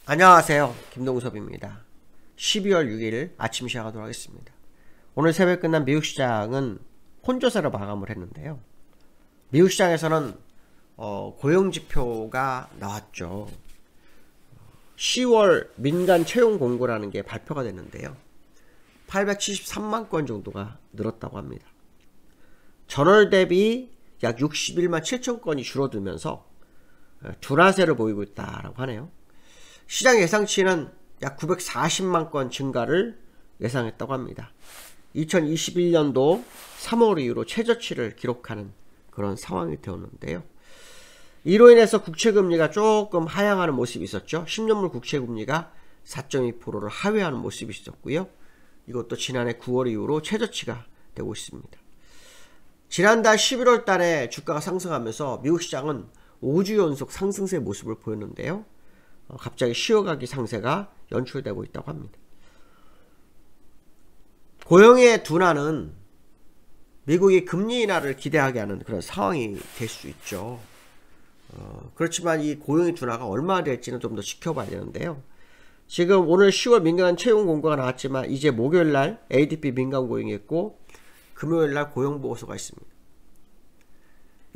안녕하세요. 김동섭입니다. 12월 6일 아침 시작하도록 하겠습니다. 오늘 새벽 끝난 미국 시장은 혼조세로 마감을 했는데요. 미국 시장에서는 고용지표가 나왔죠. 10월 민간 채용 공고라는 게 발표가 됐는데요. 873만 건 정도가 늘었다고 합니다. 전월 대비 약 61만 7천 건이 줄어들면서 둔화세를 보이고 있다라고 하네요. 시장 예상치는 약 940만 건 증가를 예상했다고 합니다. 2021년도 3월 이후로 최저치를 기록하는 그런 상황이 되었는데요. 이로 인해서 국채금리가 조금 하향하는 모습이 있었죠. 10년물 국채금리가 4.2%를 하회하는 모습이 있었고요. 이것도 지난해 9월 이후로 최저치가 되고 있습니다. 지난달 11월 달에 주가가 상승하면서 미국 시장은 5주 연속 상승세 모습을 보였는데요. 갑자기 쉬어가기 상세가 연출되고 있다고 합니다. 고용의 둔화는 미국이 금리 인하를 기대하게 하는 그런 상황이 될 수 있죠. 그렇지만 이 고용의 둔화가 얼마나 될지는 좀 더 지켜봐야 되는데요. 지금 오늘 10월 민간 채용 공고가 나왔지만 이제 목요일날 ADP 민간 고용이 있고 금요일날 고용보고서가 있습니다.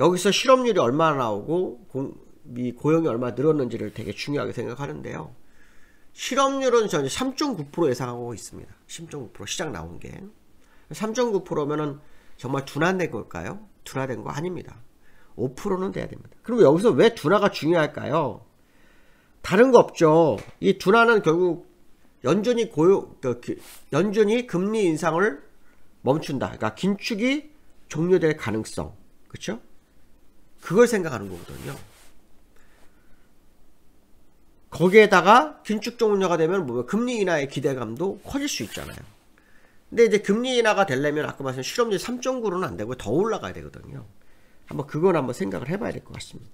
여기서 실업률이 얼마나 나오고 이 고용이 얼마나 늘었는지를 되게 중요하게 생각하는데요. 실업률은 저는 3.9% 예상하고 있습니다. 3.9% 시장 나온 게 3.9%면은 정말 둔화된 걸까요? 둔화된 거 아닙니다. 5%는 돼야 됩니다. 그리고 여기서 왜 둔화가 중요할까요? 다른 거 없죠. 이 둔화는 결국 연준이 금리 인상을 멈춘다. 그러니까 긴축이 종료될 가능성, 그렇죠? 그걸 생각하는 거거든요. 거기에다가 긴축 종료가 되면 뭐 금리 인하의 기대감도 커질 수 있잖아요. 근데 이제 금리 인하가 되려면 아까 말씀드린 실업률 3.9로는 안 되고 더 올라가야 되거든요. 그건 한번 생각을 해봐야 될 것 같습니다.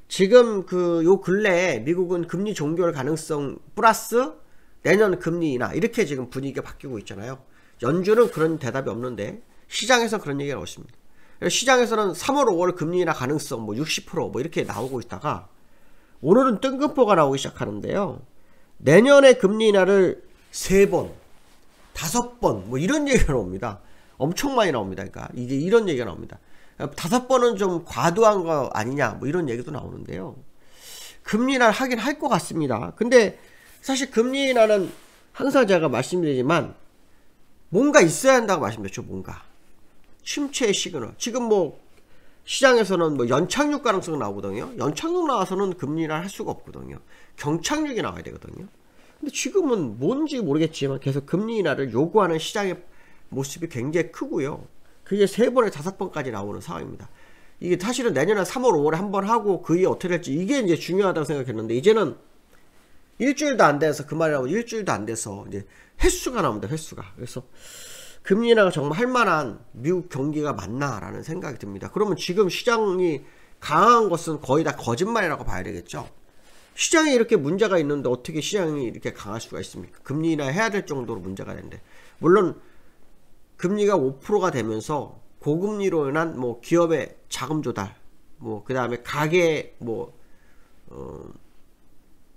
지금 요 근래에 미국은 금리 종결 가능성 플러스 내년 금리 인하 이렇게 지금 분위기가 바뀌고 있잖아요. 연준은 그런 대답이 없는데 시장에서 그런 얘기가 나왔습니다. 시장에서는 3월 5월 금리 인하 가능성 60% 이렇게 나오고 있다가 오늘은 뜬금포가 나오기 시작하는데요. 내년에 금리 인하를 3번, 5번 이런 얘기가 나옵니다. 엄청 많이 나옵니다. 그러니까 이제 이런 얘기가 나옵니다. 5번은 좀 과도한 거 아니냐 이런 얘기도 나오는데요. 금리 인하를 하긴 할 것 같습니다. 근데 사실 금리 인하는 항상 제가 말씀드리지만 뭔가 있어야 한다고 말씀드렸죠. 뭔가 침체의 시그널. 지금 시장에서는 연착륙 가능성이 나오거든요. 연착륙 나와서는 금리 인하를 할 수가 없거든요. 경착륙이 나와야 되거든요. 근데 지금은 뭔지 모르겠지만 계속 금리 인하를 요구하는 시장의 모습이 굉장히 크고요. 그게 3번에 5번까지 나오는 상황입니다. 이게 사실은 내년에 3월 5월에 한번 하고 그 이후에 어떻게 될지 이게 이제 중요하다고 생각했는데 이제는 일주일도 안 돼서 그 말이라고 일주일도 안 돼서 이제 횟수가 나옵니다. 횟수가. 그래서 금리 인하가 정말 할 만한 미국 경기가 맞나라는 생각이 듭니다. 그러면 지금 시장이 강한 것은 거의 다 거짓말이라고 봐야 되겠죠. 시장에 이렇게 문제가 있는데 어떻게 시장이 이렇게 강할 수가 있습니까? 금리 인하 해야 될 정도로 문제가 되는데 물론 금리가 5%가 되면서 고금리로 인한 기업의 자금 조달 그 다음에 가계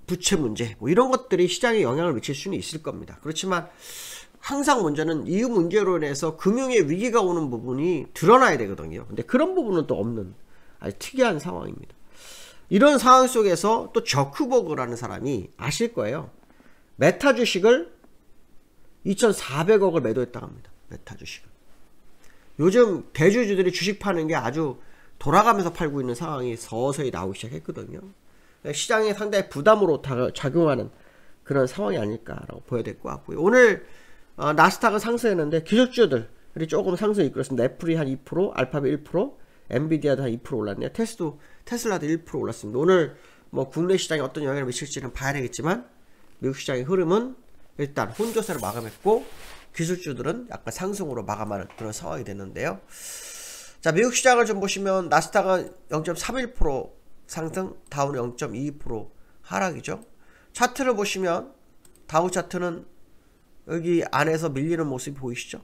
부채 문제 이런 것들이 시장에 영향을 미칠 수는 있을 겁니다. 그렇지만 항상 문제는 이 문제로 인해서 금융의 위기가 오는 부분이 드러나야 되거든요. 근데 그런 부분은 또 없는 아주 특이한 상황입니다. 이런 상황 속에서 또 저크버그라는 사람이 아실 거예요. 메타 주식을 2,400억을 매도했다고 합니다. 메타 주식을. 요즘 대주주들이 주식 파는 게 아주 돌아가면서 팔고 있는 상황이 서서히 나오기 시작했거든요. 시장에 상당히 부담으로 작용하는 그런 상황이 아닐까라고 보여야 될 것 같고요. 오늘 나스닥은 상승했는데 기술주들이 조금 상승 이끌었습니다. 애플이 한 2%, 알파벳 1%, 엔비디아도 한 2% 올랐네요. 테슬라도 1% 올랐습니다. 오늘 국내 시장에 어떤 영향을 미칠지는 봐야 되겠지만 미국 시장의 흐름은 일단 혼조세로 마감했고 기술주들은 약간 상승으로 마감하는 그런 상황이 됐는데요. 자, 미국 시장을 좀 보시면 나스닥은 0.31% 상승, 다우는 0.22% 하락이죠. 차트를 보시면 다우 차트는 여기 안에서 밀리는 모습이 보이시죠?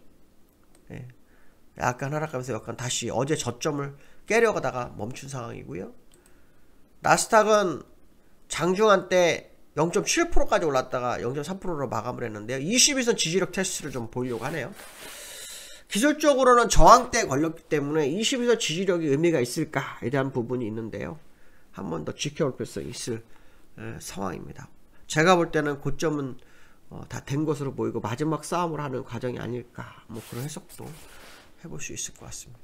예. 약간 하락하면서 약간 다시 어제 저점을 깨려가다가 멈춘 상황이고요. 나스닥은 장중한 때 0.7%까지 올랐다가 0.3%로 마감을 했는데요. 21선 지지력 테스트를 좀 보이려고 하네요. 기술적으로는 저항대에 걸렸기 때문에 21선 지지력이 의미가 있을까에 대한 부분이 있는데요. 한 번 더 지켜볼 필요성이 있을 상황입니다. 제가 볼 때는 고점은 다 된 것으로 보이고 마지막 싸움을 하는 과정이 아닐까, 뭐 그런 해석도 해볼 수 있을 것 같습니다.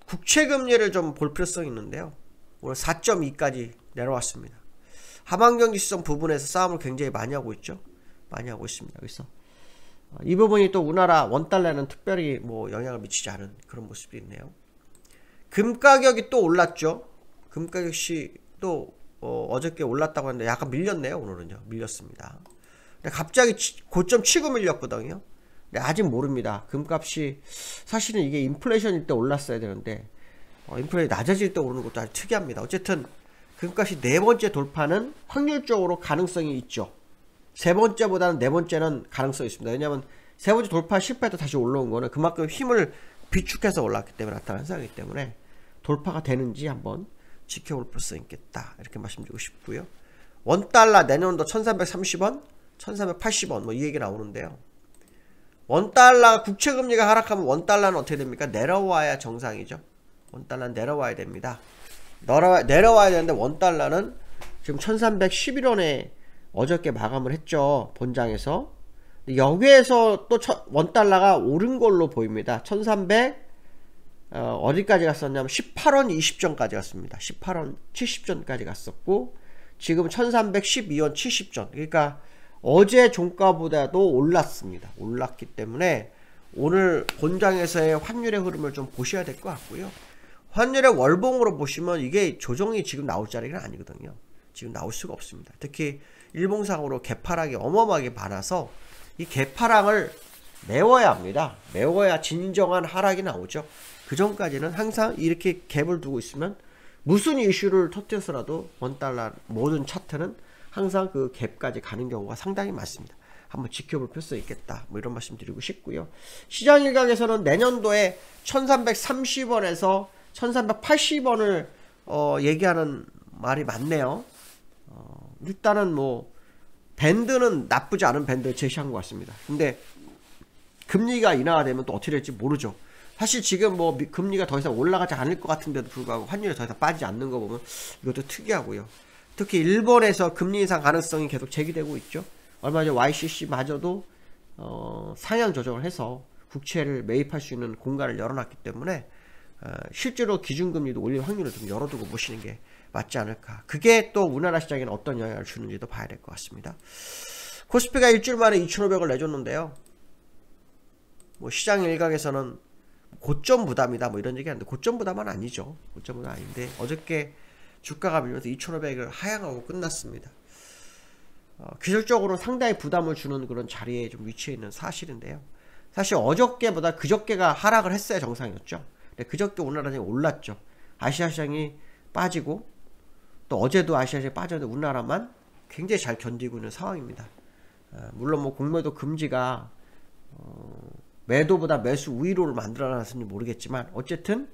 국채금리를 좀 볼 필요성이 있는데요. 오늘 4.2까지 내려왔습니다. 하반경지수성 부분에서 싸움을 굉장히 많이 하고 있죠. 많이 하고 있습니다. 그래서 이 부분이 또 우리나라 원달러에는 특별히 뭐 영향을 미치지 않은 그런 모습이 있네요. 금 가격이 또 올랐죠. 금 가격이 또 어저께 올랐다고 하는데 약간 밀렸네요. 오늘은요. 밀렸습니다. 근데 갑자기 고점 치고 밀렸거든요. 근데 아직 모릅니다. 금값이 사실은 이게 인플레이션일 때 올랐어야 되는데 인플레이션이 낮아질 때 오르는 것도 아주 특이합니다. 어쨌든 금값이 네 번째 돌파는 확률적으로 가능성이 있죠. 세 번째보다는 네 번째는 가능성이 있습니다. 왜냐하면 세 번째 돌파 실패해도 다시 올라온 거는 그만큼 힘을 비축해서 올랐기 때문에 나타난 현상이기 때문에 돌파가 되는지 한번 지켜볼 필요성이 있겠다, 이렇게 말씀드리고 싶고요. 원달러 내년도 1330원 1380원 뭐 이 얘기 나오는데요. 원달러 국채금리가 하락하면 원달러는 어떻게 됩니까? 내려와야 정상이죠. 원달러는 내려와야 됩니다. 내려와야 되는데 원달러는 지금 1311원에 어저께 마감을 했죠. 본장에서. 여기에서 또 원달러가 오른 걸로 보입니다. 1300 어디까지 갔었냐면 18원 20전까지 갔습니다. 18원 70전까지 갔었고 지금 1312원 70전. 그러니까 어제 종가보다도 올랐습니다. 올랐기 때문에 오늘 본장에서의 환율의 흐름을 좀 보셔야 될 것 같고요. 환율의 월봉으로 보시면 이게 조정이 지금 나올 자리가 아니거든요. 지금 나올 수가 없습니다. 특히 일봉상으로 개파락이 어마어마하게 많아서 이 개파락을 메워야 합니다. 메워야 진정한 하락이 나오죠. 그 전까지는 항상 이렇게 갭을 두고 있으면 무슨 이슈를 터뜨려서라도 원달러 모든 차트는 항상 그 갭까지 가는 경우가 상당히 많습니다. 한번 지켜볼 필요성이 있겠다, 뭐 이런 말씀 드리고 싶고요. 시장 일각에서는 내년도에 1330원에서 1380원을 얘기하는 말이 많네요. 일단은 뭐 밴드는 나쁘지 않은 밴드를 제시한 것 같습니다. 근데 금리가 인하가 되면 또 어떻게 될지 모르죠. 사실 지금 뭐 금리가 더 이상 올라가지 않을 것 같은데도 불구하고 환율이 더 이상 빠지지 않는 거 보면 이것도 특이하고요. 특히 일본에서 금리 인상 가능성이 계속 제기되고 있죠. 얼마 전에 YCC마저도 상향 조정을 해서 국채를 매입할 수 있는 공간을 열어놨기 때문에 실제로 기준금리도 올릴 확률을 좀 열어두고 보시는 게 맞지 않을까. 그게 또 우리나라 시장에는 어떤 영향을 주는지도 봐야 될 것 같습니다. 코스피가 일주일 만에 2,500을 내줬는데요. 뭐 시장 일각에서는 고점 부담이다 뭐 이런 얘기 하는데 고점 부담은 아니죠. 고점 부담 아닌데 어저께 주가가 밀면서 2,500을 하향하고 끝났습니다. 기술적으로 상당히 부담을 주는 그런 자리에 좀 위치해 있는 사실인데요. 사실 어저께보다 그저께가 하락을 했어야 정상이었죠. 근데 그저께 우리나라 시장이 올랐죠. 아시아 시장이 빠지고 또 어제도 아시아 시장이 빠졌는데 우리나라만 굉장히 잘 견디고 있는 상황입니다. 물론 뭐 공매도 금지가 매도보다 매수 우위로를 만들어놨는지 모르겠지만 어쨌든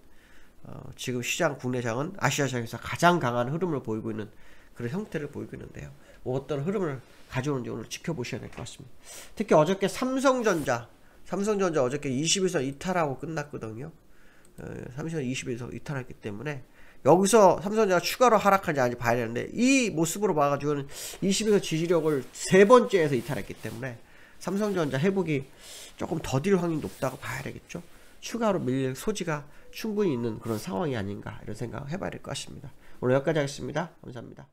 지금 시장 국내장은 아시아 시장에서 가장 강한 흐름을 보이고 있는 그런 형태를 보이고 있는데요. 뭐 어떤 흐름을 가져오는지 오늘 지켜보셔야 될 것 같습니다. 특히 어저께 삼성전자 어저께 20에서 이탈하고 끝났거든요. 삼성전자 20에서 이탈했기 때문에 여기서 삼성전자가 추가로 하락하지 않은지 봐야 되는데 이 모습으로 봐가지고는 20에서 지지력을 세 번째에서 이탈했기 때문에 삼성전자 회복이 조금 더딜 확률이 높다고 봐야 되겠죠. 추가로 밀릴 소지가 충분히 있는 그런 상황이 아닌가 이런 생각 해봐야 될 것 같습니다. 오늘 여기까지 하겠습니다. 감사합니다.